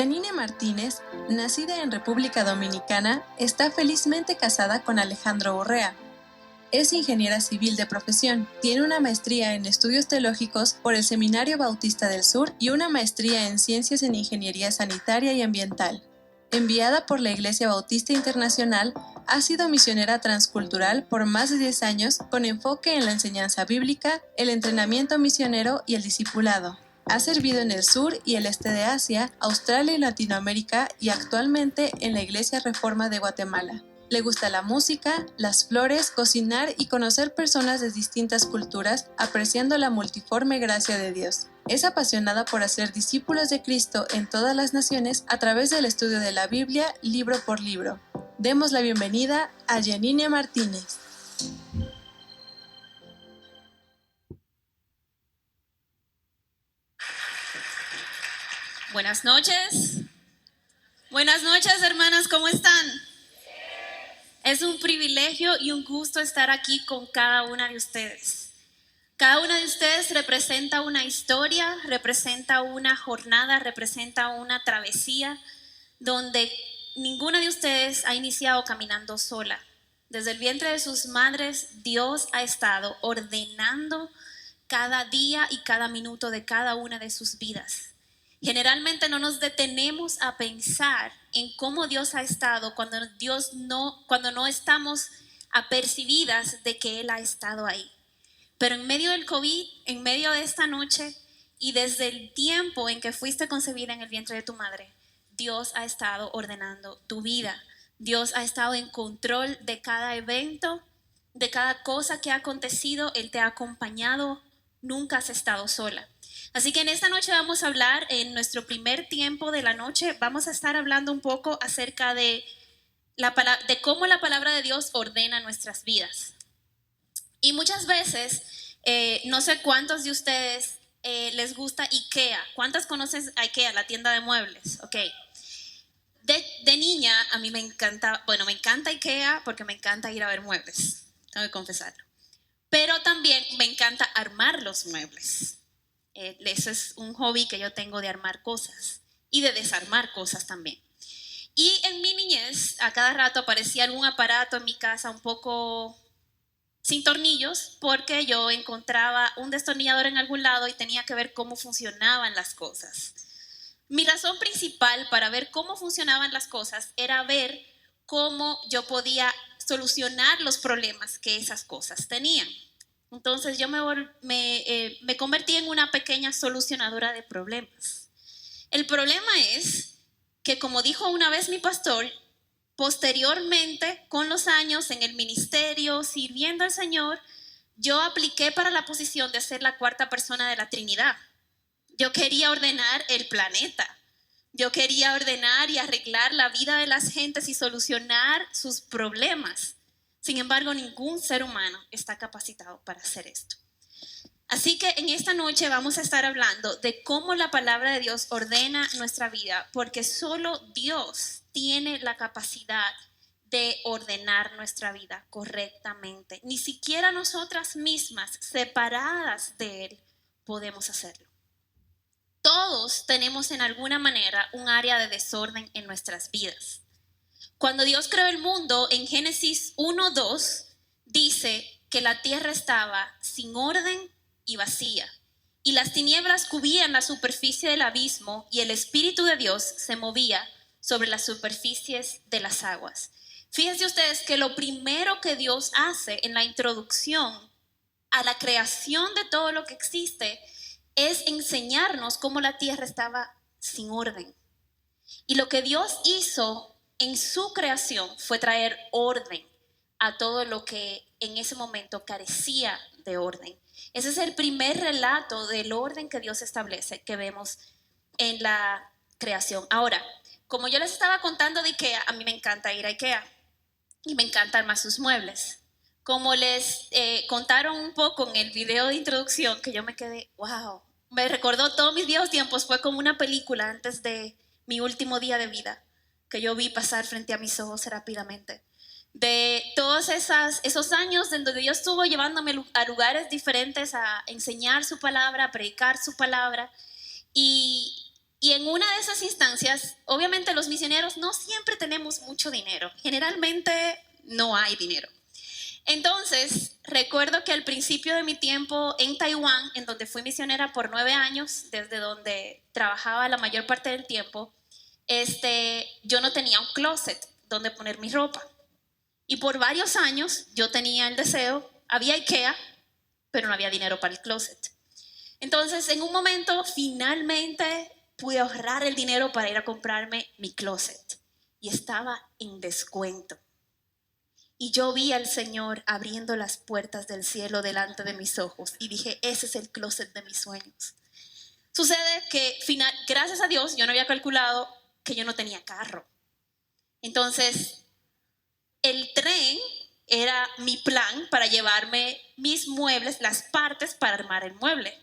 Janine Martínez, nacida en República Dominicana, está felizmente casada con Alejandro Urrea. Es ingeniera civil de profesión, tiene una maestría en estudios teológicos por el Seminario Bautista del Sur y una maestría en ciencias en ingeniería sanitaria y ambiental. Enviada por la Iglesia Bautista Internacional, ha sido misionera transcultural por más de 10 años con enfoque en la enseñanza bíblica, el entrenamiento misionero y el discipulado. Ha servido en el sur y el este de Asia, Australia y Latinoamérica y actualmente en la Iglesia Reforma de Guatemala. Le gusta la música, las flores, cocinar y conocer personas de distintas culturas, apreciando la multiforme gracia de Dios. Es apasionada por hacer discípulos de Cristo en todas las naciones a través del estudio de la Biblia, libro por libro. Demos la bienvenida a Janine Martínez. Buenas noches. Buenas noches, hermanas, ¿cómo están? Es un privilegio y un gusto estar aquí con cada una de ustedes. Cada una de ustedes representa una historia, representa una jornada, representa una travesía donde ninguna de ustedes ha iniciado caminando sola. Desde el vientre de sus madres, Dios ha estado ordenando cada día y cada minuto de cada una de sus vidas. Generalmente no nos detenemos a pensar en cómo Dios ha estado cuando no estamos apercibidas de que Él ha estado ahí. Pero en medio del COVID, en medio de esta noche y desde el tiempo en que fuiste concebida en el vientre de tu madre, Dios ha estado ordenando tu vida. Dios ha estado en control de cada evento, de cada cosa que ha acontecido. Él te ha acompañado, nunca has estado sola. Así que en esta noche vamos a hablar, en nuestro primer tiempo de la noche, vamos a estar hablando un poco acerca de cómo la palabra de Dios ordena nuestras vidas. Y muchas veces, no sé cuántos de ustedes les gusta IKEA. ¿Cuántas conocen a IKEA, la tienda de muebles? Ok. De niña a mí me encanta IKEA porque me encanta ir a ver muebles, tengo que confesarlo. Pero también me encanta armar los muebles. Eso es un hobby que yo tengo, de armar cosas y de desarmar cosas también. Y en mi niñez, a cada rato aparecía algún aparato en mi casa un poco sin tornillos, porque yo encontraba un destornillador en algún lado y tenía que ver cómo funcionaban las cosas. Mi razón principal para ver cómo funcionaban las cosas era ver cómo yo podía solucionar los problemas que esas cosas tenían. Entonces yo me convertí en una pequeña solucionadora de problemas. El problema es que, como dijo una vez mi pastor, posteriormente, con los años en el ministerio, sirviendo al Señor, yo apliqué para la posición de ser la cuarta persona de la Trinidad. Yo quería ordenar el planeta. Yo quería ordenar y arreglar la vida de las gentes y solucionar sus problemas. Sin embargo, ningún ser humano está capacitado para hacer esto. Así que en esta noche vamos a estar hablando de cómo la palabra de Dios ordena nuestra vida, porque solo Dios tiene la capacidad de ordenar nuestra vida correctamente. Ni siquiera nosotras mismas, separadas de Él, podemos hacerlo. Todos tenemos en alguna manera un área de desorden en nuestras vidas. Cuando Dios creó el mundo, en Génesis 1:2, dice que la tierra estaba sin orden y vacía, y las tinieblas cubrían la superficie del abismo, y el Espíritu de Dios se movía sobre las superficies de las aguas. Fíjense ustedes que lo primero que Dios hace en la introducción a la creación de todo lo que existe es enseñarnos cómo la tierra estaba sin orden. Y lo que Dios hizo en su creación fue traer orden a todo lo que en ese momento carecía de orden. Ese es el primer relato del orden que Dios establece, que vemos en la creación. Ahora, como yo les estaba contando de IKEA, a mí me encanta ir a IKEA y me encanta armar sus muebles. Como les contaron un poco en el video de introducción, que yo me quedé, wow, me recordó todos mis viejos tiempos. Fue como una película antes de mi último día de vida, que yo vi pasar frente a mis ojos rápidamente. De todos esos años en donde Dios estuvo llevándome a lugares diferentes a enseñar su palabra, a predicar su palabra. Y Y en una de esas instancias, obviamente los misioneros no siempre tenemos mucho dinero, generalmente no hay dinero. Entonces, recuerdo que al principio de mi tiempo en Taiwán, en donde fui misionera por 9 años, desde donde trabajaba la mayor parte del tiempo, yo no tenía un closet donde poner mi ropa. Y por varios años yo tenía el deseo, había IKEA, pero no había dinero para el closet. Entonces, en un momento, finalmente pude ahorrar el dinero para ir a comprarme mi closet. Y estaba en descuento. Y yo vi al Señor abriendo las puertas del cielo delante de mis ojos. Y dije, ese es el closet de mis sueños. Sucede que, gracias a Dios, yo no había calculado que yo no tenía carro. Entonces, el tren era mi plan para llevarme mis muebles, las partes para armar el mueble.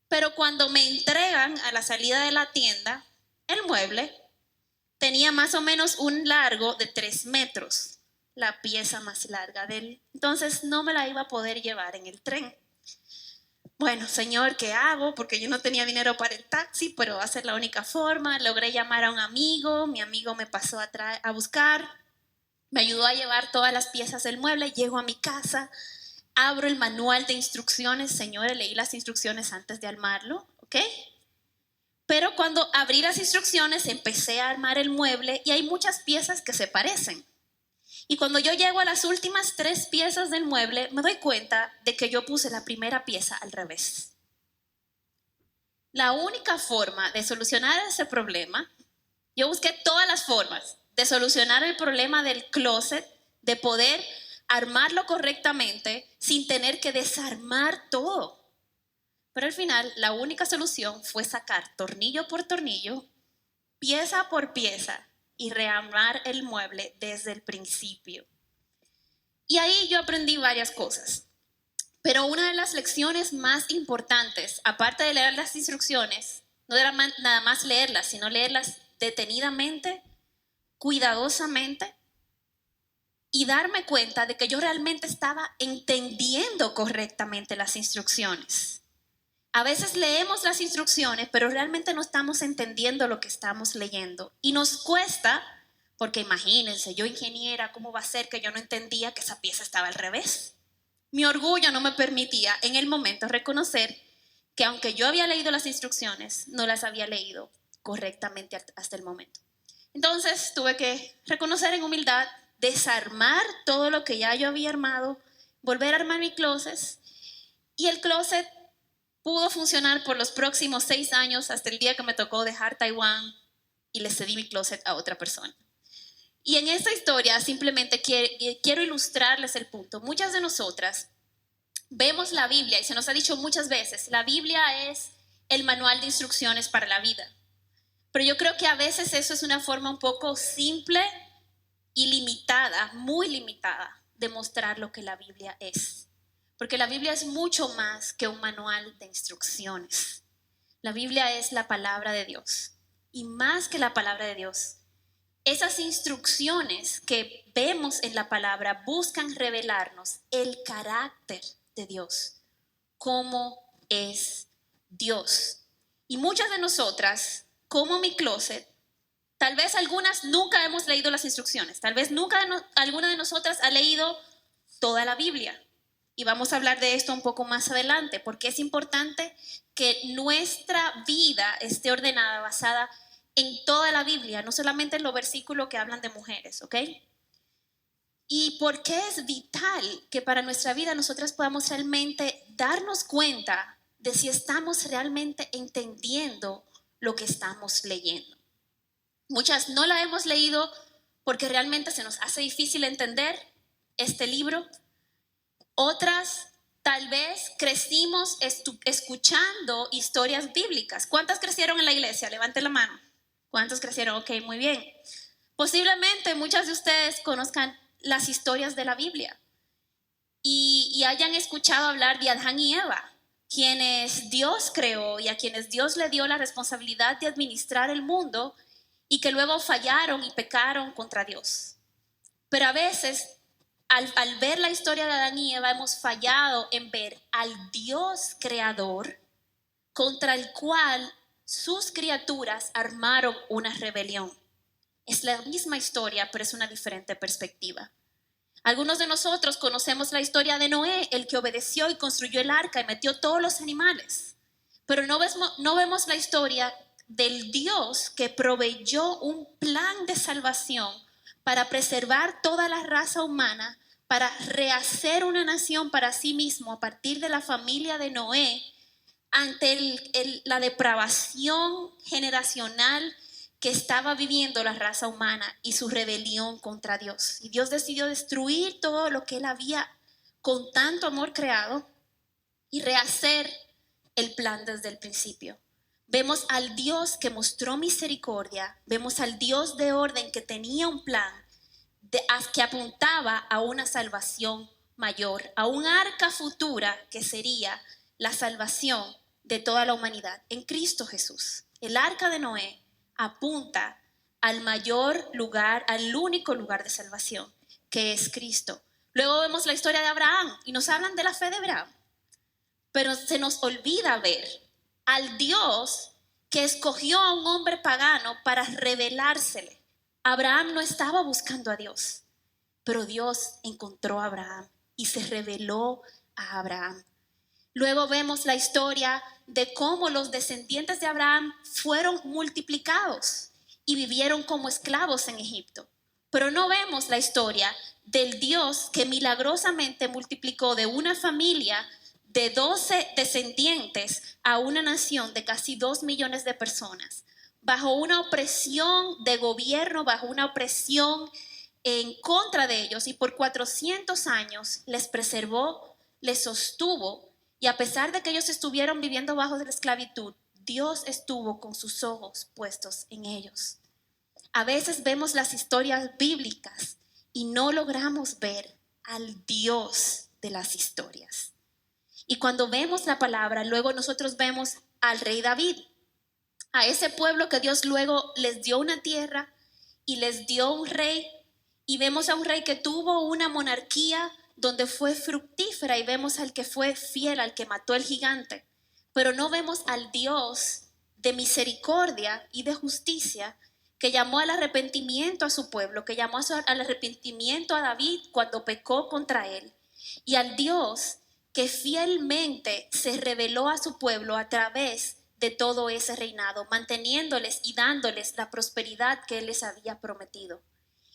Pero cuando me entregan a la salida de la tienda, el mueble tenía más o menos un largo de 3 metros, la pieza más larga de él. Entonces no me la iba a poder llevar en el tren. Bueno, Señor, ¿qué hago? Porque yo no tenía dinero para el taxi, pero va a ser la única forma. Logré llamar a un amigo, mi amigo me pasó a buscar, me ayudó a llevar todas las piezas del mueble, llego a mi casa, abro el manual de instrucciones, señores, leí las instrucciones antes de armarlo, ¿ok? Pero cuando abrí las instrucciones empecé a armar el mueble y hay muchas piezas que se parecen. Y cuando yo llego a las últimas 3 piezas del mueble, me doy cuenta de que yo puse la primera pieza al revés. La única forma de solucionar ese problema, yo busqué todas las formas de solucionar el problema del closet, de poder armarlo correctamente sin tener que desarmar todo. Pero al final, la única solución fue sacar tornillo por tornillo, pieza por pieza y rearmar el mueble desde el principio. Y ahí yo aprendí varias cosas. Pero una de las lecciones más importantes, aparte de leer las instrucciones, no era nada más leerlas, sino leerlas detenidamente, cuidadosamente, y darme cuenta de que yo realmente estaba entendiendo correctamente las instrucciones. A veces leemos las instrucciones, pero realmente no estamos entendiendo lo que estamos leyendo. Y nos cuesta, porque imagínense, yo ingeniera, ¿cómo va a ser que yo no entendía que esa pieza estaba al revés? Mi orgullo no me permitía en el momento reconocer que aunque yo había leído las instrucciones, no las había leído correctamente hasta el momento. Entonces tuve que reconocer en humildad, desarmar todo lo que ya yo había armado, volver a armar mi closet, y el closet pudo funcionar por los próximos 6 años hasta el día que me tocó dejar Taiwán y le cedí mi closet a otra persona. Y en esta historia simplemente quiero ilustrarles el punto. Muchas de nosotras vemos la Biblia y se nos ha dicho muchas veces, la Biblia es el manual de instrucciones para la vida. Pero yo creo que a veces eso es una forma un poco simple y limitada, muy limitada, de mostrar lo que la Biblia es. Porque la Biblia es mucho más que un manual de instrucciones. La Biblia es la palabra de Dios. Y más que la palabra de Dios, esas instrucciones que vemos en la palabra buscan revelarnos el carácter de Dios, cómo es Dios. Y muchas de nosotras, como mi closet, tal vez algunas nunca hemos leído las instrucciones, tal vez nunca alguna de nosotras ha leído toda la Biblia. Y vamos a hablar de esto un poco más adelante, porque es importante que nuestra vida esté ordenada, basada en toda la Biblia, no solamente en los versículos que hablan de mujeres, ¿ok? ¿Y por qué es vital que para nuestra vida nosotras podamos realmente darnos cuenta de si estamos realmente entendiendo lo que estamos leyendo? Muchas no la hemos leído porque realmente se nos hace difícil entender este libro. Otras tal vez crecimos escuchando historias bíblicas. ¿Cuántas crecieron en la iglesia? Levanten la mano. ¿Cuántos crecieron? Ok, muy bien. Posiblemente muchas de ustedes conozcan las historias de la Biblia y hayan escuchado hablar de Adán y Eva, quienes Dios creó y a quienes Dios le dio la responsabilidad de administrar el mundo y que luego fallaron y pecaron contra Dios. Pero a veces, al ver la historia de Adán y Eva, hemos fallado en ver al Dios creador contra el cual sus criaturas armaron una rebelión. Es la misma historia, pero es una diferente perspectiva. Algunos de nosotros conocemos la historia de Noé, el que obedeció y construyó el arca y metió todos los animales. Pero no vemos la historia del Dios que proveyó un plan de salvación para preservar toda la raza humana, para rehacer una nación para sí mismo a partir de la familia de Noé, ante la depravación generacional que estaba viviendo la raza humana y su rebelión contra Dios. Y Dios decidió destruir todo lo que Él había con tanto amor creado y rehacer el plan desde el principio. Vemos al Dios que mostró misericordia, vemos al Dios de orden que tenía un plan que apuntaba a una salvación mayor, a un arca futura que sería la salvación de toda la humanidad en Cristo Jesús. El arca de Noé apunta al mayor lugar, al único lugar de salvación, que es Cristo. Luego vemos la historia de Abraham y nos hablan de la fe de Abraham, pero se nos olvida ver al Dios que escogió a un hombre pagano para revelársele. Abraham no estaba buscando a Dios, pero Dios encontró a Abraham y se reveló a Abraham. Luego vemos la historia de cómo los descendientes de Abraham fueron multiplicados y vivieron como esclavos en Egipto. Pero no vemos la historia del Dios que milagrosamente multiplicó de una familia de 12 descendientes a una nación de casi 2 millones de personas, bajo una opresión de gobierno, bajo una opresión en contra de ellos, y por 400 años les preservó, les sostuvo, y a pesar de que ellos estuvieron viviendo bajo la esclavitud, Dios estuvo con sus ojos puestos en ellos. A veces vemos las historias bíblicas y no logramos ver al Dios de las historias. Y cuando vemos la palabra, luego nosotros vemos al rey David, a ese pueblo que Dios luego les dio una tierra y les dio un rey, y vemos a un rey que tuvo una monarquía donde fue fructífera, y vemos al que fue fiel, al que mató el gigante, pero no vemos al Dios de misericordia y de justicia que llamó al arrepentimiento a su pueblo, que llamó al arrepentimiento a David cuando pecó contra él, y al Dios que fielmente se reveló a su pueblo a través de todo ese reinado, manteniéndoles y dándoles la prosperidad que él les había prometido.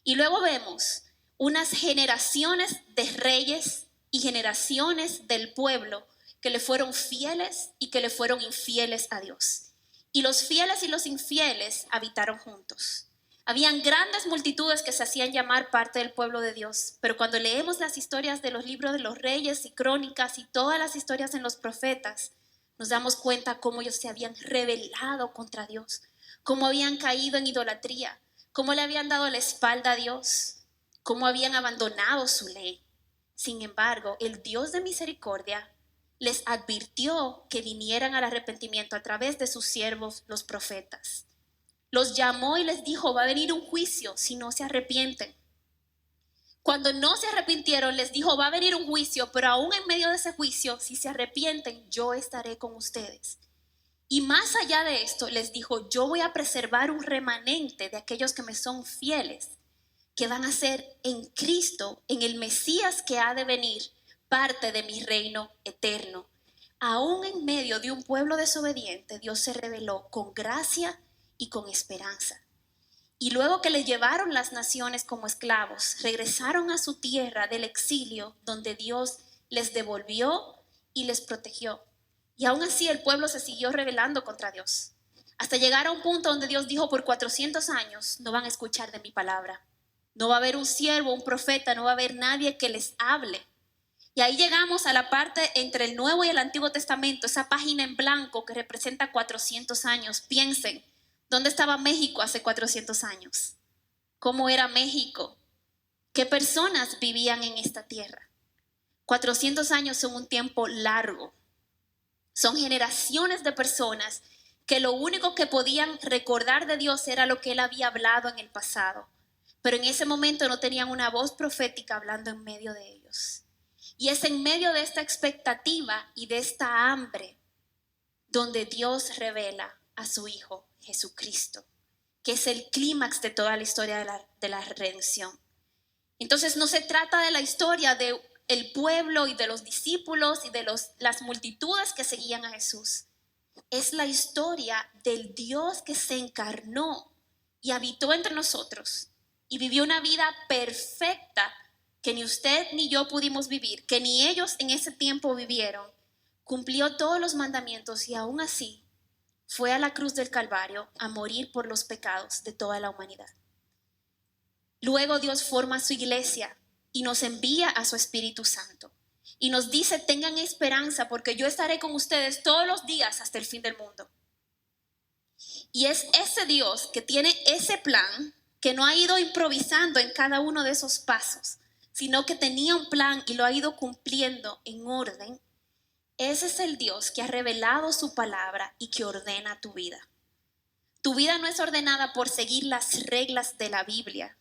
Y luego vemos unas generaciones de reyes y generaciones del pueblo que le fueron fieles y que le fueron infieles a Dios. Y los fieles y los infieles habitaron juntos. Habían grandes multitudes que se hacían llamar parte del pueblo de Dios, pero cuando leemos las historias de los libros de los reyes y crónicas y todas las historias en los profetas, nos damos cuenta cómo ellos se habían rebelado contra Dios, cómo habían caído en idolatría, cómo le habían dado la espalda a Dios, cómo habían abandonado su ley. Sin embargo, el Dios de misericordia les advirtió que vinieran al arrepentimiento a través de sus siervos, los profetas. Los llamó y les dijo, va a venir un juicio si no se arrepienten. Cuando no se arrepintieron, les dijo, va a venir un juicio, pero aún en medio de ese juicio, si se arrepienten, yo estaré con ustedes. Y más allá de esto, les dijo, yo voy a preservar un remanente de aquellos que me son fieles, que van a ser en Cristo, en el Mesías que ha de venir, parte de mi reino eterno. Aún en medio de un pueblo desobediente, Dios se reveló con gracia y con esperanza. Y luego que les llevaron las naciones como esclavos, regresaron a su tierra del exilio, donde Dios les devolvió y les protegió. Y aún así el pueblo se siguió rebelando contra Dios, hasta llegar a un punto donde Dios dijo, por 400 años no van a escuchar de mi palabra. No va a haber un siervo, un profeta, no va a haber nadie que les hable. Y ahí llegamos a la parte entre el Nuevo y el Antiguo Testamento, esa página en blanco que representa 400 años. Piensen, ¿dónde estaba México hace 400 años? ¿Cómo era México? ¿Qué personas vivían en esta tierra? 400 años son un tiempo largo. Son generaciones de personas que lo único que podían recordar de Dios era lo que Él había hablado en el pasado. Pero en ese momento no tenían una voz profética hablando en medio de ellos. Y es en medio de esta expectativa y de esta hambre donde Dios revela a su Hijo Jesucristo, que es el clímax de toda la historia de la redención. Entonces no se trata de la historia de el pueblo y de los discípulos y de las multitudes que seguían a Jesús. Es la historia del Dios que se encarnó y habitó entre nosotros y vivió una vida perfecta que ni usted ni yo pudimos vivir, que ni ellos en ese tiempo vivieron. Cumplió todos los mandamientos y aún así fue a la cruz del Calvario a morir por los pecados de toda la humanidad. Luego Dios forma su iglesia y nos envía a su Espíritu Santo. Y nos dice, tengan esperanza porque yo estaré con ustedes todos los días hasta el fin del mundo. Y es ese Dios que tiene ese plan, que no ha ido improvisando en cada uno de esos pasos, sino que tenía un plan y lo ha ido cumpliendo en orden. Ese es el Dios que ha revelado su palabra y que ordena tu vida. Tu vida no es ordenada por seguir las reglas de la Biblia.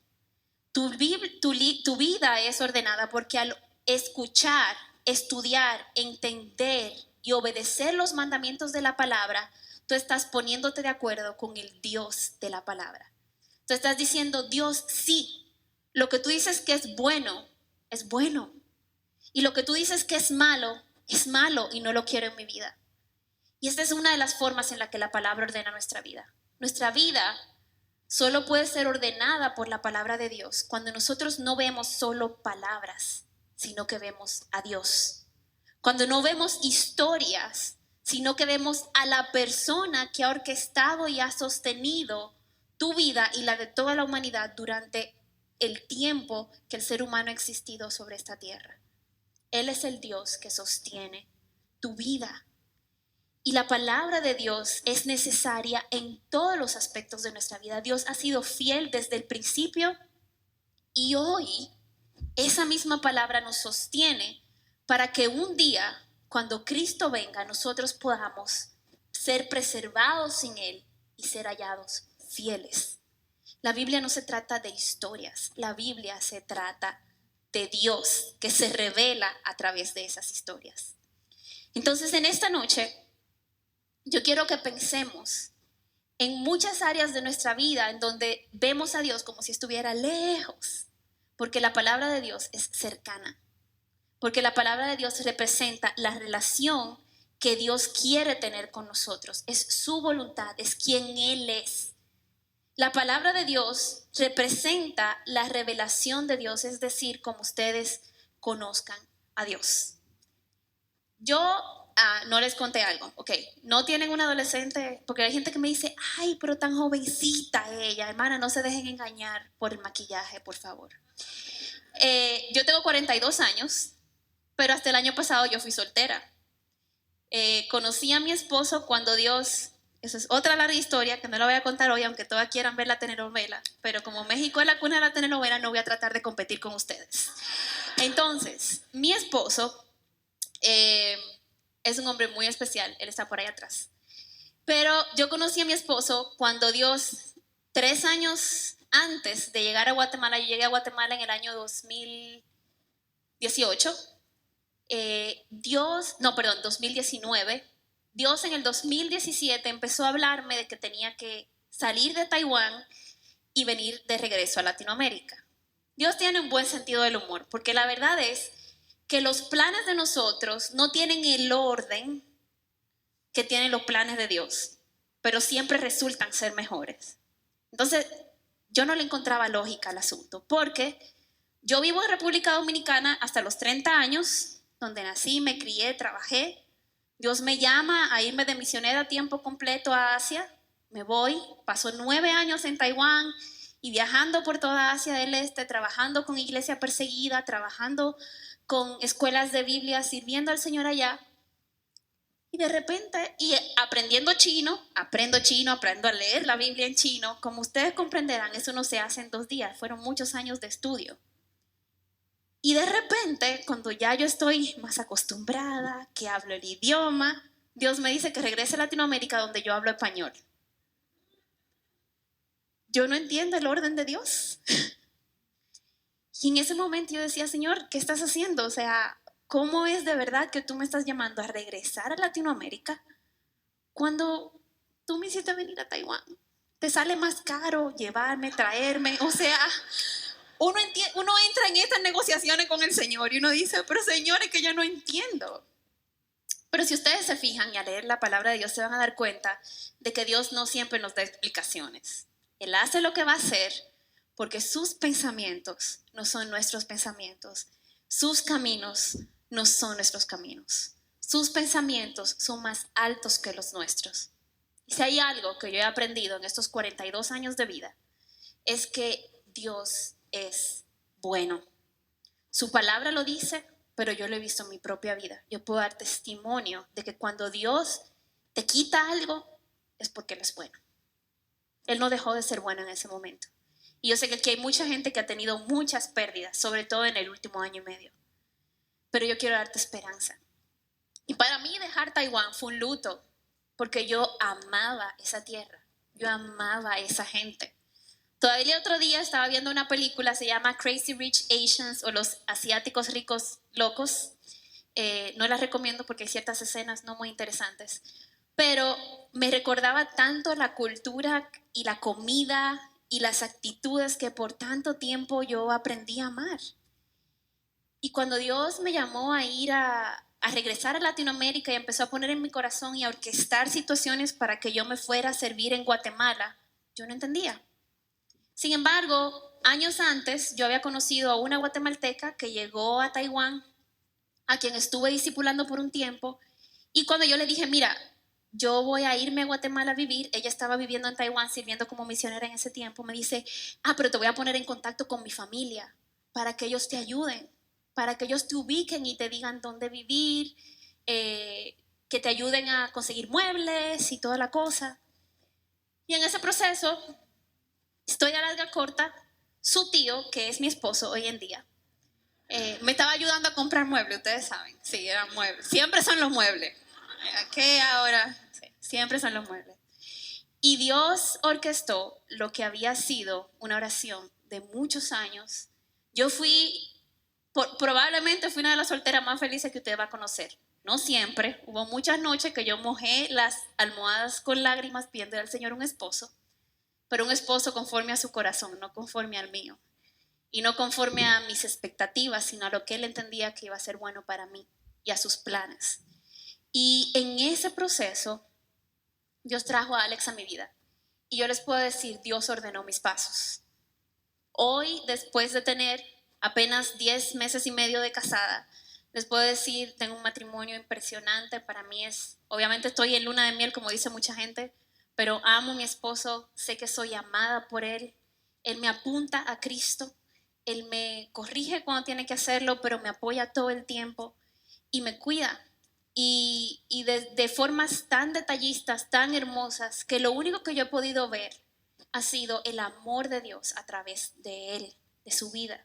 Tu vida es ordenada porque al escuchar, estudiar, entender y obedecer los mandamientos de la palabra, tú estás poniéndote de acuerdo con el Dios de la palabra. Tú estás diciendo, Dios, sí, lo que tú dices que es bueno. Y lo que tú dices que es malo y no lo quiero en mi vida. Y esta es una de las formas en la que la palabra ordena nuestra vida. Nuestra vida solo puede ser ordenada por la palabra de Dios cuando nosotros no vemos solo palabras, sino que vemos a Dios. Cuando no vemos historias, sino que vemos a la persona que ha orquestado y ha sostenido tu vida y la de toda la humanidad durante el tiempo que el ser humano ha existido sobre esta tierra. Él es el Dios que sostiene tu vida. Y la palabra de Dios es necesaria en todos los aspectos de nuestra vida. Dios ha sido fiel desde el principio y hoy esa misma palabra nos sostiene para que un día, cuando Cristo venga, nosotros podamos ser preservados sin Él y ser hallados fieles. La Biblia no se trata de historias, la Biblia se trata de Dios que se revela a través de esas historias. Entonces, en esta noche, yo quiero que pensemos en muchas áreas de nuestra vida en donde vemos a Dios como si estuviera lejos, porque la palabra de Dios es cercana, porque la palabra de Dios representa la relación que Dios quiere tener con nosotros, es su voluntad, es quien Él es. La palabra de Dios representa la revelación de Dios, es decir, como ustedes conozcan a Dios. Yo no les conté algo, ok, no tienen un adolescente, porque hay gente que me dice, ay, pero tan jovencita ella, hermana, no se dejen engañar por el maquillaje, por favor. Yo tengo 42 años, pero hasta el año pasado yo fui soltera. Conocí a mi esposo cuando Dios, eso es otra larga historia que no la voy a contar hoy, aunque todas quieran ver la telenovela, pero como México es la cuna de la telenovela, no voy a tratar de competir con ustedes. Entonces, mi esposo es un hombre muy especial, él está por ahí atrás. Pero yo conocí a mi esposo cuando Dios, 3 años antes de llegar a Guatemala, yo llegué a Guatemala en el año 2018. 2019. Dios en el 2017 empezó a hablarme de que tenía que salir de Taiwán y venir de regreso a Latinoamérica. Dios tiene un buen sentido del humor, porque la verdad es que los planes de nosotros no tienen el orden que tienen los planes de Dios, pero siempre resultan ser mejores. Entonces, yo no le encontraba lógica al asunto, porque yo vivo en República Dominicana hasta los 30 años, donde nací, me crié, trabajé. Dios me llama a irme de misionera a tiempo completo a Asia. Me voy, paso 9 años en Taiwán y viajando por toda Asia del Este, trabajando con iglesia perseguida, trabajando con escuelas de Biblia, sirviendo al Señor allá. Y de repente, y aprendiendo chino, aprendo a leer la Biblia en chino. Como ustedes comprenderán, eso no se hace en 2 días, fueron muchos años de estudio. Y de repente, cuando ya yo estoy más acostumbrada, que hablo el idioma, Dios me dice que regrese a Latinoamérica donde yo hablo español. Yo no entiendo el orden de Dios. Y en ese momento yo decía, Señor, ¿qué estás haciendo? O sea, ¿cómo es de verdad que tú me estás llamando a regresar a Latinoamérica cuando tú me hiciste venir a Taiwán. Te sale más caro llevarme, traerme. O sea, uno entra en estas negociaciones con el Señor y uno dice, pero Señor, es que yo no entiendo. Pero si ustedes se fijan y a leer la palabra de Dios se van a dar cuenta de que Dios no siempre nos da explicaciones. Él hace lo que va a hacer porque sus pensamientos no son nuestros pensamientos. Sus caminos no son nuestros caminos. Sus pensamientos son más altos que los nuestros. Y si hay algo que yo he aprendido en estos 42 años de vida, es que Dios es bueno. Su palabra lo dice, pero yo lo he visto en mi propia vida. Yo puedo dar testimonio de que cuando Dios te quita algo, es porque Él es bueno. Él no dejó de ser bueno en ese momento. Y yo sé que aquí hay mucha gente que ha tenido muchas pérdidas, sobre todo en el último año y medio. Pero yo quiero darte esperanza. Y para mí dejar Taiwán fue un luto, porque yo amaba esa tierra, yo amaba a esa gente. Todavía el otro día estaba viendo una película, se llama Crazy Rich Asians o Los Asiáticos Ricos Locos. No la recomiendo porque hay ciertas escenas no muy interesantes, pero me recordaba tanto la cultura y la comida y las actitudes que por tanto tiempo yo aprendí a amar. Y cuando Dios me llamó a ir a regresar a Latinoamérica y empezó a poner en mi corazón y a orquestar situaciones para que yo me fuera a servir en Guatemala, yo no entendía. Sin embargo, años antes yo había conocido a una guatemalteca que llegó a Taiwán, a quien estuve discipulando por un tiempo, y cuando yo le dije, mira, yo voy a irme a Guatemala a vivir, ella estaba viviendo en Taiwán sirviendo como misionera en ese tiempo, me dice, pero te voy a poner en contacto con mi familia para que ellos te ayuden, para que ellos te ubiquen y te digan dónde vivir, que te ayuden a conseguir muebles y toda la cosa. Y en ese proceso, estoy a larga corta, su tío, que es mi esposo hoy en día, me estaba ayudando a comprar muebles, ustedes saben, sí, eran muebles, siempre son los muebles, ¿qué ahora? Sí, siempre son los muebles. Y Dios orquestó lo que había sido una oración de muchos años. Yo probablemente fui una de las solteras más felices que usted va a conocer. No siempre, hubo muchas noches que yo mojé las almohadas con lágrimas pidiendo al Señor un esposo, pero un esposo conforme a su corazón, no conforme al mío. Y no conforme a mis expectativas, sino a lo que Él entendía que iba a ser bueno para mí y a sus planes. Y en ese proceso, Dios trajo a Alex a mi vida. Y yo les puedo decir, Dios ordenó mis pasos. Hoy, después de tener apenas 10 meses y medio de casada, les puedo decir, tengo un matrimonio impresionante. Para mí obviamente estoy en luna de miel, como dice mucha gente, pero amo a mi esposo, sé que soy amada por él. Él me apunta a Cristo. Él me corrige cuando tiene que hacerlo, pero me apoya todo el tiempo y me cuida. Y de formas tan detallistas, tan hermosas, que lo único que yo he podido ver ha sido el amor de Dios a través de él, de su vida.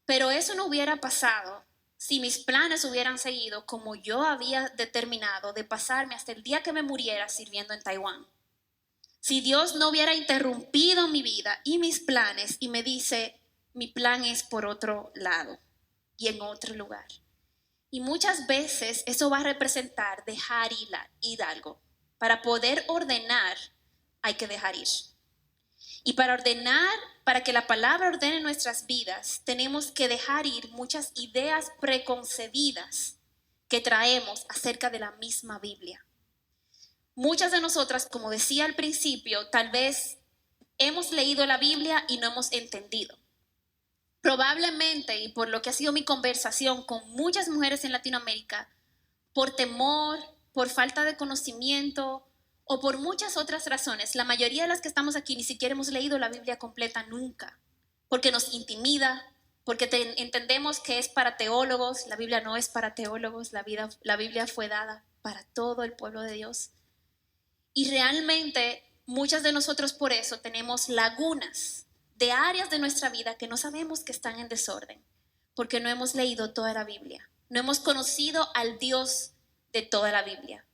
Pero eso no hubiera pasado si mis planes hubieran seguido como yo había determinado de pasarme hasta el día que me muriera sirviendo en Taiwán. Si Dios no hubiera interrumpido mi vida y mis planes y me dice, mi plan es por otro lado y en otro lugar. Y muchas veces eso va a representar dejar ir algo. Para poder ordenar hay que dejar ir. Y para ordenar, para que la palabra ordene nuestras vidas, tenemos que dejar ir muchas ideas preconcebidas que traemos acerca de la misma Biblia. Muchas de nosotras, como decía al principio, tal vez hemos leído la Biblia y no hemos entendido. Probablemente, y por lo que ha sido mi conversación con muchas mujeres en Latinoamérica, por temor, por falta de conocimiento o por muchas otras razones, la mayoría de las que estamos aquí ni siquiera hemos leído la Biblia completa nunca, porque nos intimida, porque entendemos que es para teólogos. La Biblia no es para teólogos, la Biblia fue dada para todo el pueblo de Dios. Y realmente muchas de nosotros por eso tenemos lagunas de áreas de nuestra vida que no sabemos que están en desorden, porque no hemos leído toda la Biblia, no hemos conocido al Dios de toda la Biblia.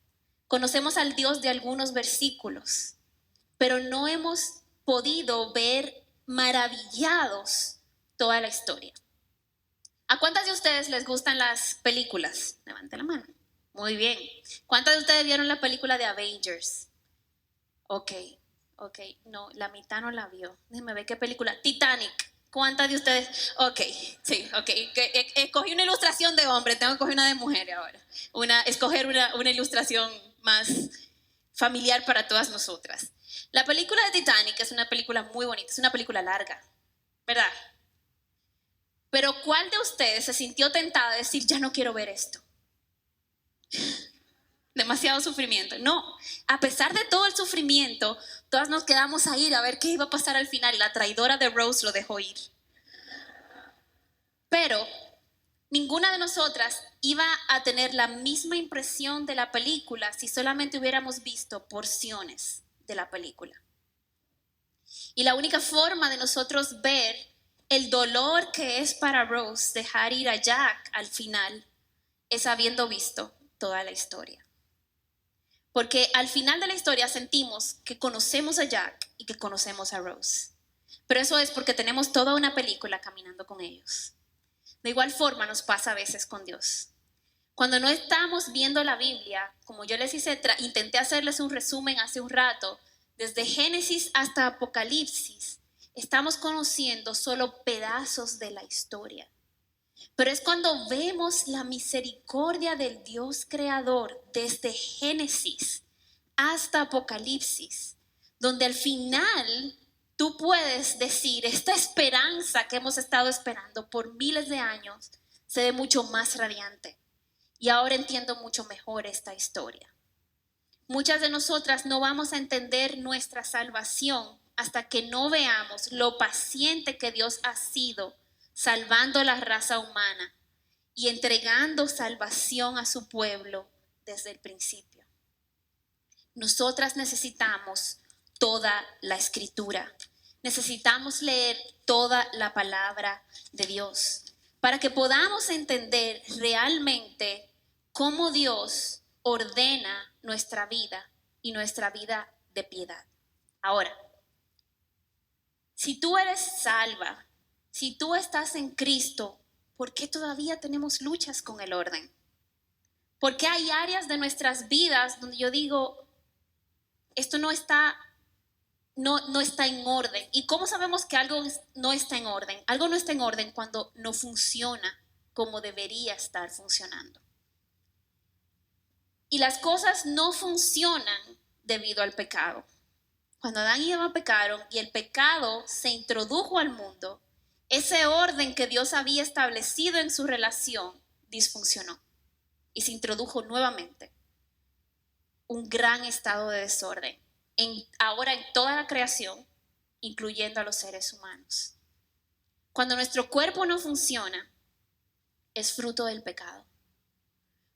Conocemos al Dios de algunos versículos, pero no hemos podido ver maravillados toda la historia. ¿A cuántas de ustedes les gustan las películas? Levanten la mano. Muy bien. ¿Cuántas de ustedes vieron la película de Avengers? Ok, no, la mitad no la vio. Déjenme ver qué película. Titanic. ¿Cuántas de ustedes? Ok, sí, ok. Escogí una ilustración de hombre, tengo que coger una de mujer ahora. Escoger una ilustración más familiar para todas nosotras. La película de Titanic es una película muy bonita, es una película larga, ¿verdad? Pero ¿cuál de ustedes se sintió tentada a decir, ya no quiero ver esto? Demasiado sufrimiento. No, a pesar de todo el sufrimiento, todas nos quedamos a ir a ver qué iba a pasar al final y la traidora de Rose lo dejó ir. Pero ninguna de nosotras iba a tener la misma impresión de la película si solamente hubiéramos visto porciones de la película. Y la única forma de nosotros ver el dolor que es para Rose dejar ir a Jack al final es habiendo visto toda la historia. Porque al final de la historia sentimos que conocemos a Jack y que conocemos a Rose. Pero eso es porque tenemos toda una película caminando con ellos. De igual forma nos pasa a veces con Dios. Cuando no estamos viendo la Biblia, como yo les intenté hacerles un resumen hace un rato, desde Génesis hasta Apocalipsis, estamos conociendo solo pedazos de la historia. Pero es cuando vemos la misericordia del Dios creador desde Génesis hasta Apocalipsis, donde al final tú puedes decir, esta esperanza que hemos estado esperando por miles de años se ve mucho más radiante. Y ahora entiendo mucho mejor esta historia. Muchas de nosotras no vamos a entender nuestra salvación hasta que no veamos lo paciente que Dios ha sido salvando a la raza humana y entregando salvación a su pueblo desde el principio. Nosotras necesitamos toda la escritura. Necesitamos leer toda la palabra de Dios para que podamos entender realmente cómo Dios ordena nuestra vida y nuestra vida de piedad. Ahora, si tú eres salva, si tú estás en Cristo, ¿por qué todavía tenemos luchas con el orden? ¿Por qué hay áreas de nuestras vidas donde yo digo, esto no está en orden? ¿Y cómo sabemos que algo no está en orden? Algo no está en orden cuando no funciona como debería estar funcionando. Y las cosas no funcionan debido al pecado. Cuando Adán y Eva pecaron y el pecado se introdujo al mundo, ese orden que Dios había establecido en su relación disfuncionó y se introdujo nuevamente un gran estado de desorden ahora en toda la creación, incluyendo a los seres humanos. Cuando nuestro cuerpo no funciona, es fruto del pecado.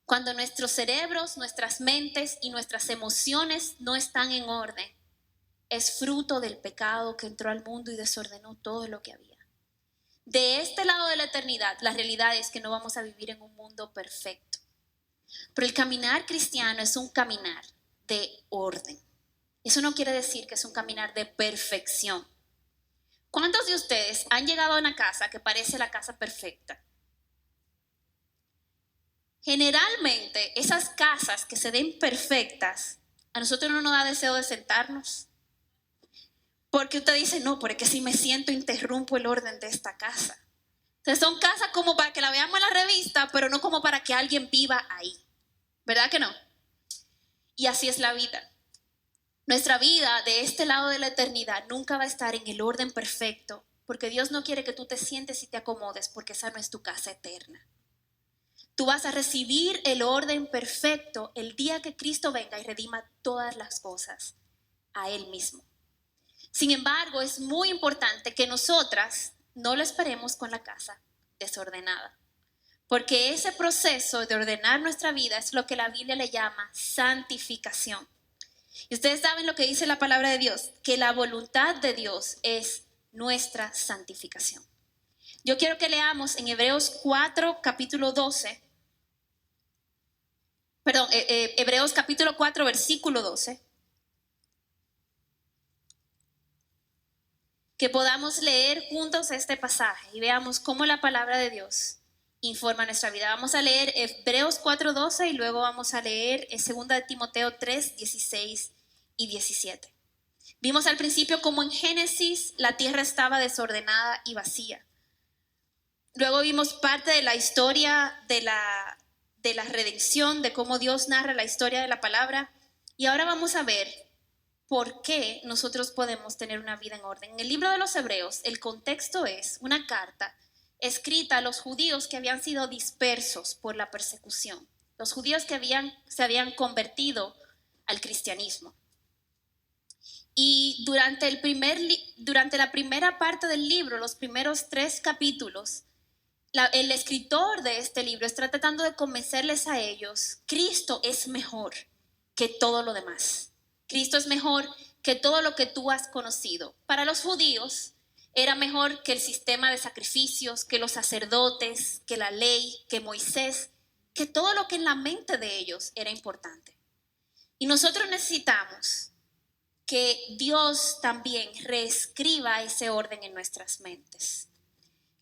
Cuando nuestros cerebros, nuestras mentes y nuestras emociones no están en orden, es fruto del pecado que entró al mundo y desordenó todo lo que había. De este lado de la eternidad, la realidad es que no vamos a vivir en un mundo perfecto. Pero el caminar cristiano es un caminar de orden. Eso no quiere decir que es un caminar de perfección. ¿Cuántos de ustedes han llegado a una casa que parece la casa perfecta? Generalmente, esas casas que se ven perfectas, a nosotros no nos da deseo de sentarnos. Porque usted dice, no, porque si me siento interrumpo el orden de esta casa. Entonces son casas como para que la veamos en la revista, pero no como para que alguien viva ahí. ¿Verdad que no? Y así es la vida. Nuestra vida de este lado de la eternidad nunca va a estar en el orden perfecto, porque Dios no quiere que tú te sientes y te acomodes, porque esa no es tu casa eterna. Tú vas a recibir el orden perfecto el día que Cristo venga y redima todas las cosas a Él mismo. Sin embargo, es muy importante que nosotras no lo esperemos con la casa desordenada, porque ese proceso de ordenar nuestra vida es lo que la Biblia le llama santificación. Y ustedes saben lo que dice la palabra de Dios, que la voluntad de Dios es nuestra santificación. Yo quiero que leamos en Hebreos 4, capítulo 12. Hebreos capítulo 4, versículo 12. Que podamos leer juntos este pasaje y veamos cómo la palabra de Dios informa nuestra vida. Vamos a leer Hebreos 4:12 y luego vamos a leer 2 de Timoteo 3:16 y 17. Vimos al principio cómo en Génesis la tierra estaba desordenada y vacía. Luego vimos parte de la historia de la redención, de cómo Dios narra la historia de la palabra. Y ahora vamos a ver por qué nosotros podemos tener una vida en orden. En el libro de los Hebreos, el contexto es una carta escrita a los judíos que habían sido dispersos por la persecución, los judíos que se habían convertido al cristianismo. Y durante la primera parte del libro, los primeros 3 capítulos, el escritor de este libro está tratando de convencerles a ellos: Cristo es mejor que todo lo demás. Cristo es mejor que todo lo que tú has conocido. Para los judíos era mejor que el sistema de sacrificios, que los sacerdotes, que la ley, que Moisés, que todo lo que en la mente de ellos era importante. Y nosotros necesitamos que Dios también reescriba ese orden en nuestras mentes.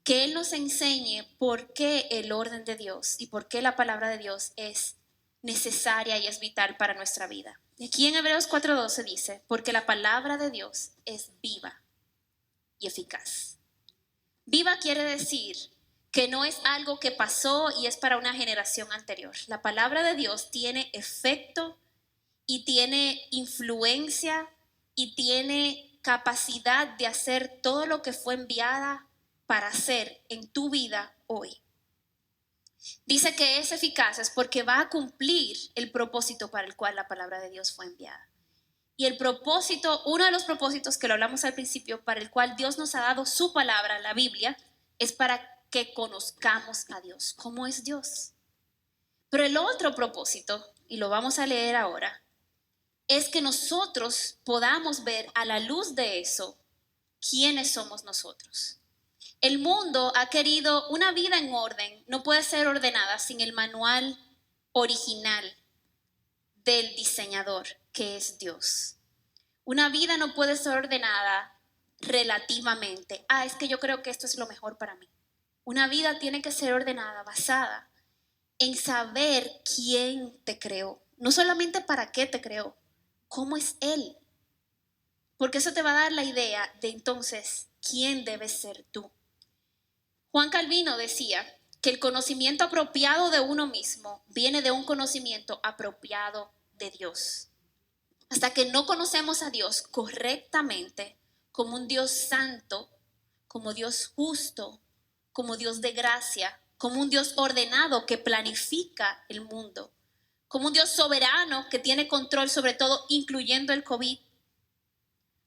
Que Él nos enseñe por qué el orden de Dios y por qué la palabra de Dios es necesaria y es vital para nuestra vida. Y aquí en Hebreos 4:12 dice: porque la palabra de Dios es viva y eficaz. Viva quiere decir que no es algo que pasó y es para una generación anterior. La palabra de Dios tiene efecto y tiene influencia y tiene capacidad de hacer todo lo que fue enviada para hacer en tu vida hoy. Dice que es eficaz es porque va a cumplir el propósito para el cual la palabra de Dios fue enviada. Y el propósito, uno de los propósitos que lo hablamos al principio, para el cual Dios nos ha dado su palabra, la Biblia, es para que conozcamos a Dios, cómo es Dios. Pero el otro propósito, y lo vamos a leer ahora, es que nosotros podamos ver a la luz de eso quiénes somos nosotros. El mundo ha querido una vida en orden, no puede ser ordenada sin el manual original del diseñador, que es Dios. Una vida no puede ser ordenada relativamente. Es que yo creo que esto es lo mejor para mí. Una vida tiene que ser ordenada, basada en saber quién te creó. No solamente para qué te creó, cómo es Él. Porque eso te va a dar la idea de entonces quién debes ser tú. Juan Calvino decía que el conocimiento apropiado de uno mismo viene de un conocimiento apropiado de Dios. Hasta que no conocemos a Dios correctamente, como un Dios santo, como Dios justo, como Dios de gracia, como un Dios ordenado que planifica el mundo, como un Dios soberano que tiene control sobre todo, incluyendo el COVID,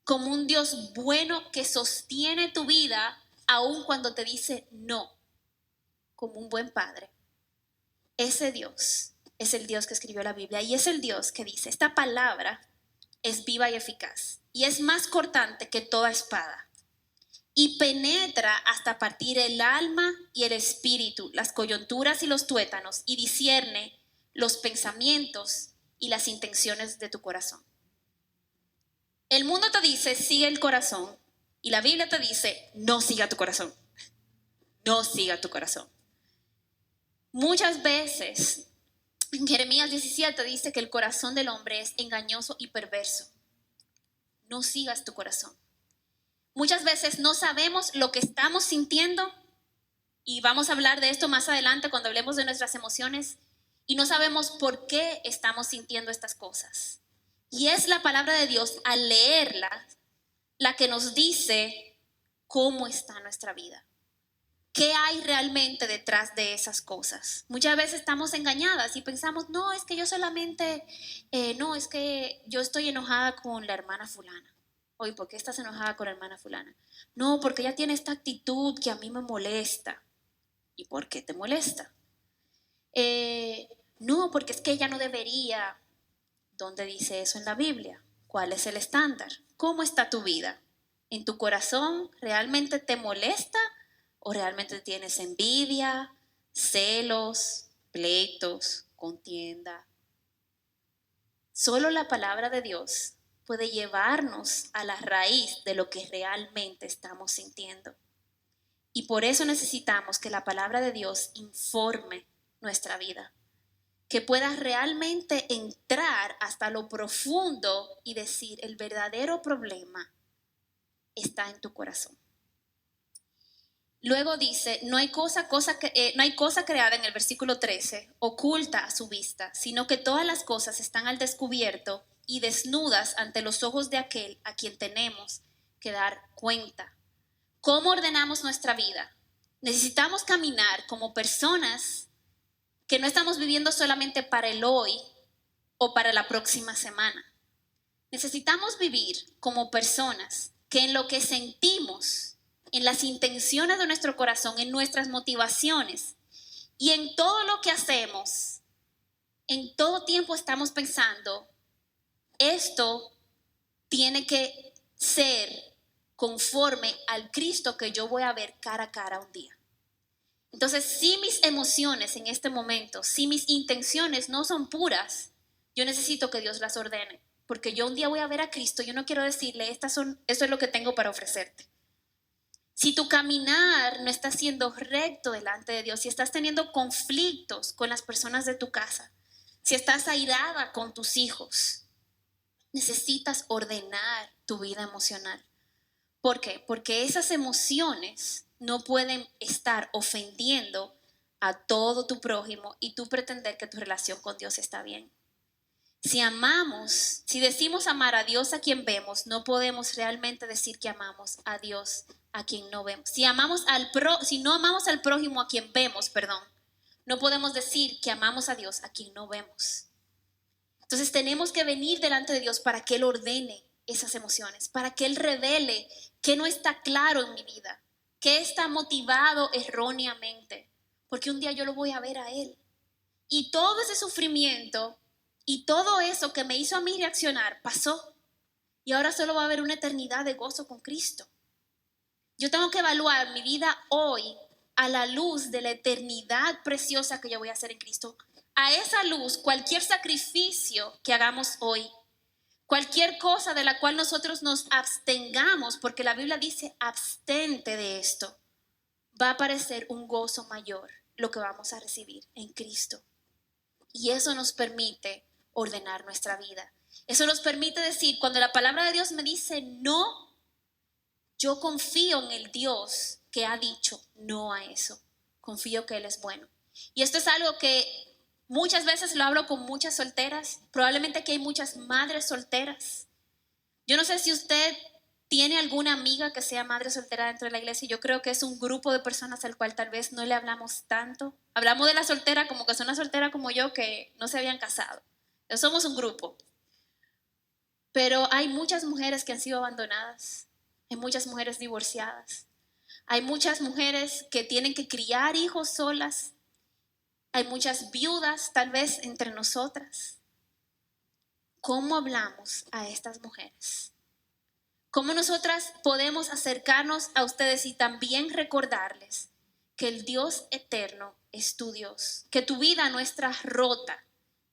como un Dios bueno que sostiene tu vida aun cuando te dice no, como un buen padre. Ese Dios es el Dios que escribió la Biblia y es el Dios que dice: esta palabra es viva y eficaz y es más cortante que toda espada y penetra hasta partir el alma y el espíritu, las coyunturas y los tuétanos, y discierne los pensamientos y las intenciones de tu corazón. El mundo te dice sigue el corazón y la Biblia te dice no siga tu corazón. No siga tu corazón. Muchas veces en Jeremías 17 dice que el corazón del hombre es engañoso y perverso. No sigas tu corazón. Muchas veces no sabemos lo que estamos sintiendo, y vamos a hablar de esto más adelante cuando hablemos de nuestras emociones, y no sabemos por qué estamos sintiendo estas cosas. Y es la palabra de Dios, al leerla, la que nos dice cómo está nuestra vida. ¿Qué hay realmente detrás de esas cosas? Muchas veces estamos engañadas y pensamos: no, es que yo solamente, no, es que yo estoy enojada con la hermana fulana. Oye, ¿por qué estás enojada con la hermana fulana? No, porque ella tiene esta actitud que a mí me molesta. ¿Y por qué te molesta? No, porque es que ella no debería. ¿Dónde dice eso en la Biblia? ¿Cuál es el estándar? ¿Cómo está tu vida? ¿En tu corazón realmente te molesta o realmente tienes envidia, celos, pleitos, contienda? Solo la palabra de Dios puede llevarnos a la raíz de lo que realmente estamos sintiendo. Y por eso necesitamos que la palabra de Dios informe nuestra vida. que puedas realmente entrar hasta lo profundo y decir, el verdadero problema está en tu corazón. Luego dice, no hay cosa creada en el versículo 13, oculta a su vista, sino que todas las cosas están al descubierto y desnudas ante los ojos de aquel a quien tenemos que dar cuenta. ¿Cómo ordenamos nuestra vida? Necesitamos caminar como personas que no estamos viviendo solamente para el hoy o para la próxima semana. Necesitamos vivir como personas que en lo que sentimos, en las intenciones de nuestro corazón, en nuestras motivaciones y en todo lo que hacemos, en todo tiempo estamos pensando, esto tiene que ser conforme al Cristo que yo voy a ver cara a cara un día. Entonces, si mis emociones en este momento, si mis intenciones no son puras, yo necesito que Dios las ordene. Porque yo un día voy a ver a Cristo, yo no quiero decirle, esto es lo que tengo para ofrecerte. Si tu caminar no está siendo recto delante de Dios, si estás teniendo conflictos con las personas de tu casa, si estás airada con tus hijos, necesitas ordenar tu vida emocional. ¿Por qué? Porque esas emociones no pueden estar ofendiendo a todo tu prójimo y tú pretender que tu relación con Dios está bien. Si decimos amar a Dios a quien vemos, no podemos realmente decir que amamos a Dios a quien no vemos. Si no amamos al prójimo a quien vemos, no podemos decir que amamos a Dios a quien no vemos. Entonces tenemos que venir delante de Dios para que Él ordene esas emociones, para que Él revele qué no está claro en mi vida, qué está motivado erróneamente, porque un día yo lo voy a ver a Él. Y todo ese sufrimiento y todo eso que me hizo a mí reaccionar pasó. Y ahora solo va a haber una eternidad de gozo con Cristo. Yo tengo que evaluar mi vida hoy a la luz de la eternidad preciosa que yo voy a hacer en Cristo. A esa luz, cualquier sacrificio que hagamos hoy, cualquier cosa de la cual nosotros nos abstengamos, porque la Biblia dice abstente de esto, va a parecer un gozo mayor lo que vamos a recibir en Cristo. Y eso nos permite ordenar nuestra vida. Eso nos permite decir, cuando la palabra de Dios me dice no, yo confío en el Dios que ha dicho no a eso. Confío que Él es bueno. Y esto es algo que muchas veces lo hablo con muchas solteras. Probablemente aquí hay muchas madres solteras. Yo no sé si usted tiene alguna amiga que sea madre soltera dentro de la iglesia. Yo creo que es un grupo de personas al cual tal vez no le hablamos tanto. Hablamos de la soltera como que son una soltera como yo que no se habían casado. Somos un grupo. Pero hay muchas mujeres que han sido abandonadas. Hay muchas mujeres divorciadas. Hay muchas mujeres que tienen que criar hijos solas. Hay muchas viudas tal vez entre nosotras. ¿Cómo hablamos a estas mujeres? ¿Cómo nosotras podemos acercarnos a ustedes y también recordarles que el Dios eterno es tu Dios? Que tu vida no está rota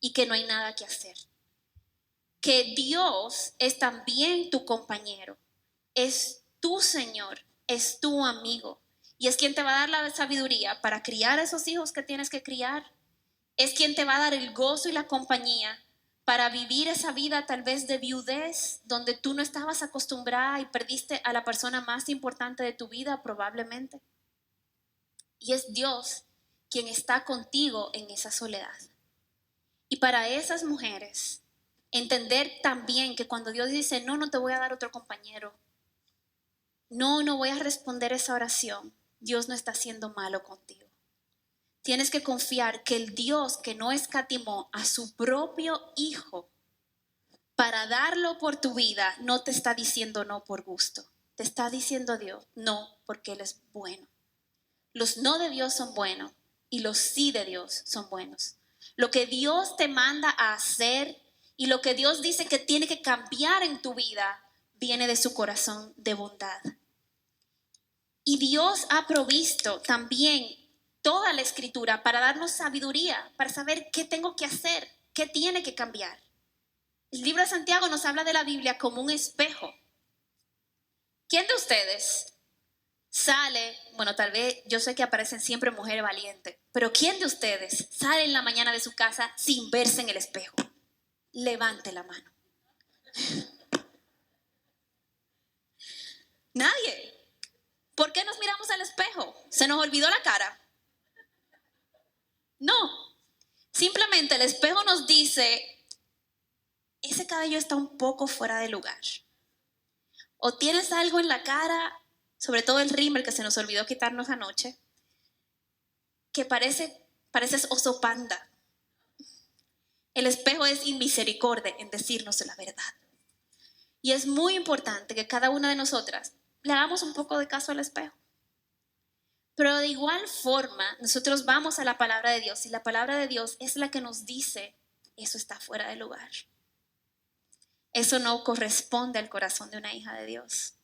y que no hay nada que hacer. Que Dios es también tu compañero, es tu Señor, es tu amigo y es quien te va a dar la sabiduría para criar a esos hijos que tienes que criar. Es quien te va a dar el gozo y la compañía para vivir esa vida tal vez de viudez, donde tú no estabas acostumbrada y perdiste a la persona más importante de tu vida probablemente. Y es Dios quien está contigo en esa soledad. Y para esas mujeres, entender también que cuando Dios dice, no, no te voy a dar otro compañero, no voy a responder esa oración, Dios no está siendo malo contigo. Tienes que confiar que el Dios que no escatimó a su propio Hijo para darlo por tu vida, no te está diciendo no por gusto. Te está diciendo Dios no porque Él es bueno. Los no de Dios son buenos y los sí de Dios son buenos. Lo que Dios te manda a hacer y lo que Dios dice que tiene que cambiar en tu vida viene de su corazón de bondad. Y Dios ha provisto también toda la escritura para darnos sabiduría, para saber qué tengo que hacer, qué tiene que cambiar. El libro de Santiago nos habla de la Biblia como un espejo. ¿Quién de ustedes sale, bueno, tal vez yo sé que aparecen siempre mujeres valientes, pero ¿quién de ustedes sale en la mañana de su casa sin verse en el espejo? Levante la mano. Nadie. ¿Por qué nos miramos al espejo? ¿Se nos olvidó la cara? No. Simplemente el espejo nos dice, ese cabello está un poco fuera de lugar. O tienes algo en la cara, sobre todo el rímel que se nos olvidó quitarnos anoche, que pareces oso panda. El espejo es inmisericordia en decirnos la verdad. Y es muy importante que cada una de nosotras le hagamos un poco de caso al espejo. Pero de igual forma, nosotros vamos a la palabra de Dios y la palabra de Dios es la que nos dice, eso está fuera de lugar. Eso no corresponde al corazón de una hija de Dios.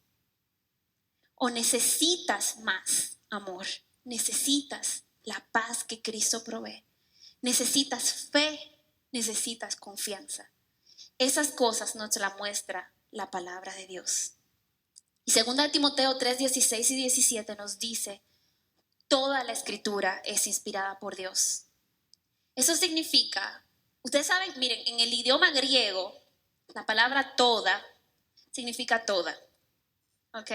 O necesitas más amor, necesitas la paz que Cristo provee, necesitas fe, necesitas confianza. Esas cosas nos las muestra la palabra de Dios. Y 2 Timoteo 3, 16 y 17 nos dice, toda la escritura es inspirada por Dios. Eso significa, ustedes saben, miren, en el idioma griego, la palabra toda significa toda. Ok,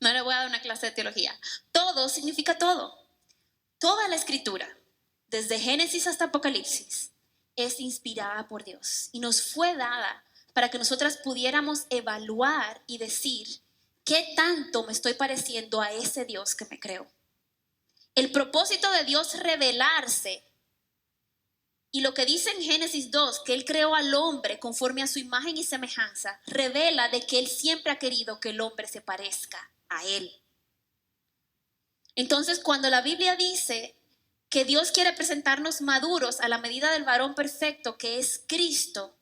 no le voy a dar una clase de teología. Todo significa todo. Toda la escritura, desde Génesis hasta Apocalipsis, es inspirada por Dios y nos fue dada para que nosotras pudiéramos evaluar y decir qué tanto me estoy pareciendo a ese Dios que me creó. El propósito de Dios es revelarse. Y lo que dice en Génesis 2, que Él creó al hombre conforme a su imagen y semejanza, revela de que Él siempre ha querido que el hombre se parezca a Él. Entonces, cuando la Biblia dice que Dios quiere presentarnos maduros a la medida del varón perfecto, que es Cristo,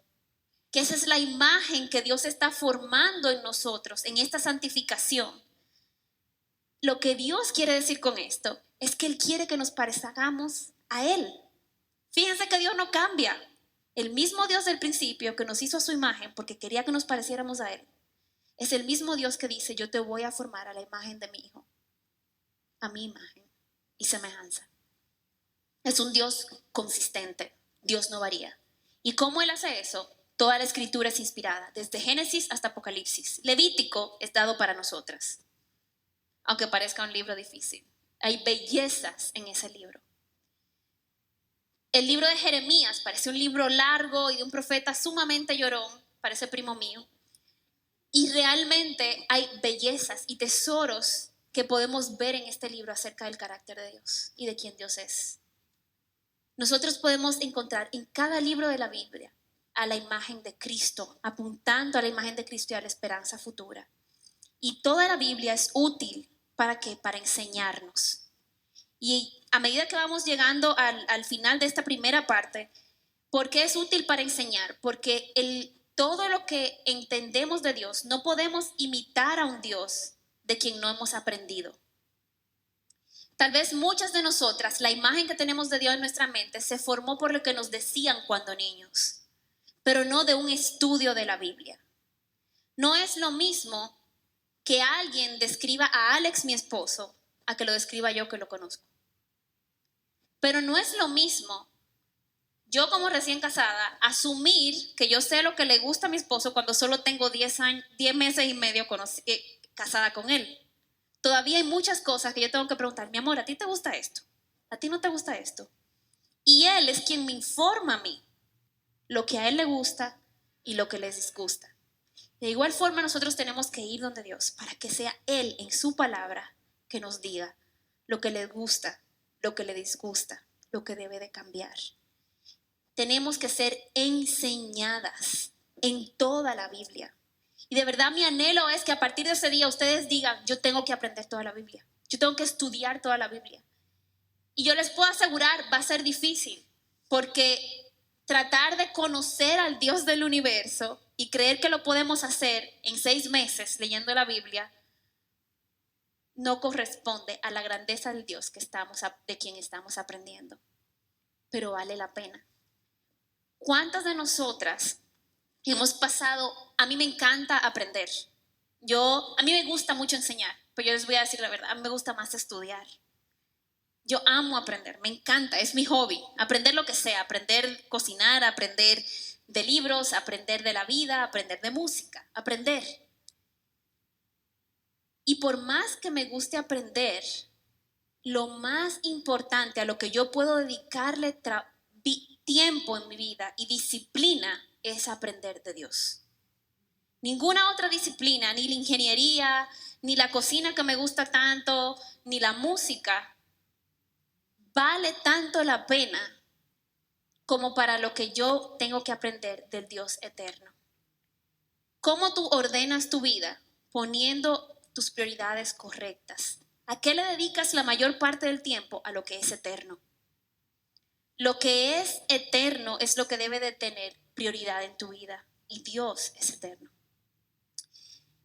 que esa es la imagen que Dios está formando en nosotros, en esta santificación, lo que Dios quiere decir con esto es que Él quiere que nos parezcamos a Él. Fíjense que Dios no cambia. El mismo Dios del principio que nos hizo a su imagen porque quería que nos pareciéramos a Él, es el mismo Dios que dice, yo te voy a formar a la imagen de mi Hijo, a mi imagen y semejanza. Es un Dios consistente, Dios no varía. ¿Y cómo Él hace eso? Toda la escritura es inspirada, desde Génesis hasta Apocalipsis. Levítico es dado para nosotras, aunque parezca un libro difícil. Hay bellezas en ese libro. El libro de Jeremías parece un libro largo y de un profeta sumamente llorón, parece primo mío. Y realmente hay bellezas y tesoros que podemos ver en este libro acerca del carácter de Dios y de quién Dios es. Nosotros podemos encontrar en cada libro de la Biblia a la imagen de Cristo, apuntando a la imagen de Cristo y a la esperanza futura. Y toda la Biblia es útil ¿para qué? Para enseñarnos. Y a medida que vamos llegando al final de esta primera parte, ¿por qué es útil para enseñar? Porque todo lo que entendemos de Dios, no podemos imitar a un Dios de quien no hemos aprendido. Tal vez muchas de nosotras, la imagen que tenemos de Dios en nuestra mente se formó por lo que nos decían cuando niños, pero no de un estudio de la Biblia. No es lo mismo que alguien describa a Alex, mi esposo, a que lo describa yo que lo conozco. Pero no es lo mismo yo como recién casada asumir que yo sé lo que le gusta a mi esposo cuando solo tengo 10 meses y medio casada con él. Todavía hay muchas cosas que yo tengo que preguntar, mi amor, ¿a ti te gusta esto? ¿A ti no te gusta esto? Y él es quien me informa a mí lo que a él le gusta y lo que le disgusta. De igual forma nosotros tenemos que ir donde Dios para que sea Él en su palabra que nos diga lo que le gusta, lo que le disgusta, lo que debe de cambiar. Tenemos que ser enseñadas en toda la Biblia. Y de verdad mi anhelo es que a partir de ese día ustedes digan, yo tengo que aprender toda la Biblia. Yo tengo que estudiar toda la Biblia. Y yo les puedo asegurar, va a ser difícil, porque tratar de conocer al Dios del universo y creer que lo podemos hacer en 6 meses leyendo la Biblia no corresponde a la grandeza del Dios de quien estamos aprendiendo. Pero vale la pena. ¿Cuántas de nosotras hemos pasado? A mí me encanta aprender. A mí me gusta mucho enseñar. pero yo les voy a decir la verdad, a mí me gusta más estudiar. Yo amo aprender, me encanta, es mi hobby, aprender lo que sea, aprender a cocinar, aprender de libros, aprender de la vida, aprender de música, aprender. Y por más que me guste aprender, lo más importante a lo que yo puedo dedicarle tiempo en mi vida y disciplina es aprender de Dios. Ninguna otra disciplina, ni la ingeniería, ni la cocina que me gusta tanto, ni la música, vale tanto la pena como para lo que yo tengo que aprender del Dios eterno. ¿Cómo tú ordenas tu vida? Poniendo tus prioridades correctas. ¿A qué le dedicas la mayor parte del tiempo? A lo que es eterno. Lo que es eterno es lo que debe de tener prioridad en tu vida. Y Dios es eterno.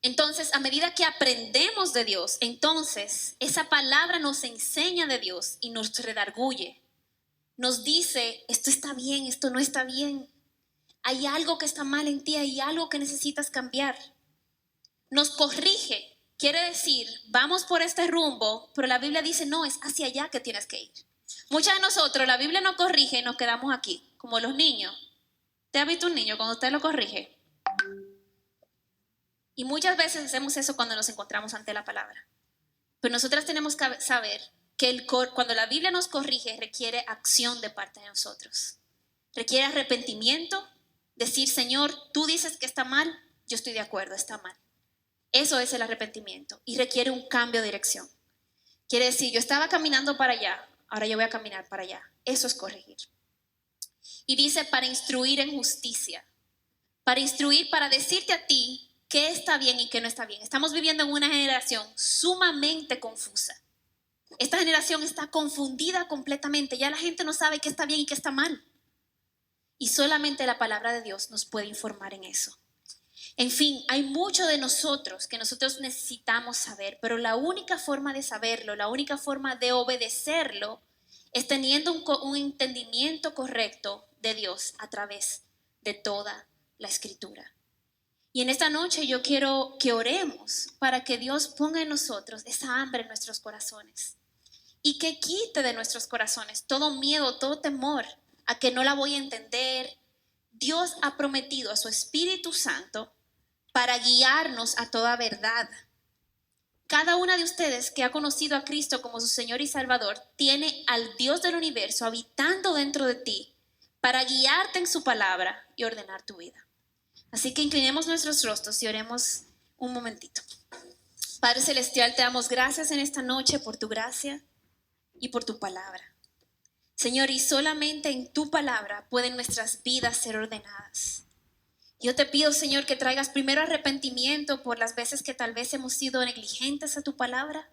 Entonces, a medida que aprendemos de Dios, entonces esa palabra nos enseña de Dios y nos redarguye. Nos dice, esto está bien, esto no está bien. Hay algo que está mal en ti, hay algo que necesitas cambiar. Nos corrige, quiere decir, vamos por este rumbo, pero la Biblia dice, no, es hacia allá que tienes que ir. Muchos de nosotros, la Biblia nos corrige y nos quedamos aquí, como los niños. ¿Usted ha visto un niño cuando usted lo corrige? Y muchas veces hacemos eso cuando nos encontramos ante la palabra. Pero nosotras tenemos que saber que cuando la Biblia nos corrige, requiere acción de parte de nosotros. Requiere arrepentimiento, decir, Señor, tú dices que está mal, yo estoy de acuerdo, está mal. Eso es el arrepentimiento y requiere un cambio de dirección. Quiere decir, yo estaba caminando para allá, ahora yo voy a caminar para allá. Eso es corregir. Y dice, para instruir en justicia. Para instruir, para decirte a ti qué está bien y qué no está bien. Estamos viviendo en una generación sumamente confusa. Esta generación está confundida completamente. Ya la gente no sabe qué está bien y qué está mal. Y solamente la palabra de Dios nos puede informar en eso. En fin, hay mucho de nosotros que nosotros necesitamos saber, pero la única forma de saberlo, la única forma de obedecerlo es teniendo un entendimiento correcto de Dios a través de toda la Escritura. Y en esta noche yo quiero que oremos para que Dios ponga en nosotros esa hambre en nuestros corazones y que quite de nuestros corazones todo miedo, todo temor a que no la voy a entender. Dios ha prometido a su Espíritu Santo para guiarnos a toda verdad. Cada una de ustedes que ha conocido a Cristo como su Señor y Salvador tiene al Dios del universo habitando dentro de ti para guiarte en su palabra y ordenar tu vida. Así que inclinemos nuestros rostros y oremos un momentito. Padre Celestial, te damos gracias en esta noche por tu gracia y por tu palabra. Señor, y solamente en tu palabra pueden nuestras vidas ser ordenadas. Yo te pido, Señor, que traigas primero arrepentimiento por las veces que tal vez hemos sido negligentes a tu palabra.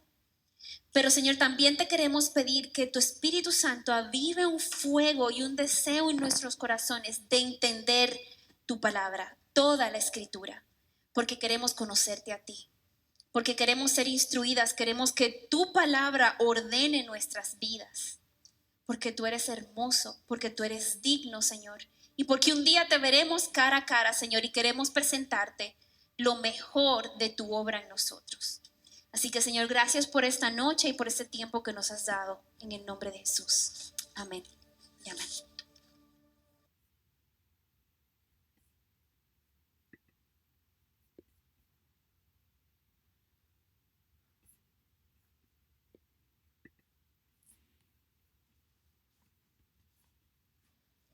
Pero, Señor, también te queremos pedir que tu Espíritu Santo avive un fuego y un deseo en nuestros corazones de entender tu palabra, toda la Escritura, porque queremos conocerte a ti, porque queremos ser instruidas, queremos que tu palabra ordene nuestras vidas, porque tú eres hermoso, porque tú eres digno, Señor, y porque un día te veremos cara a cara, Señor, y queremos presentarte lo mejor de tu obra en nosotros. Así que, Señor, gracias por esta noche y por este tiempo que nos has dado, en el nombre de Jesús. Amén y amén.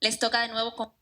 Les toca de nuevo con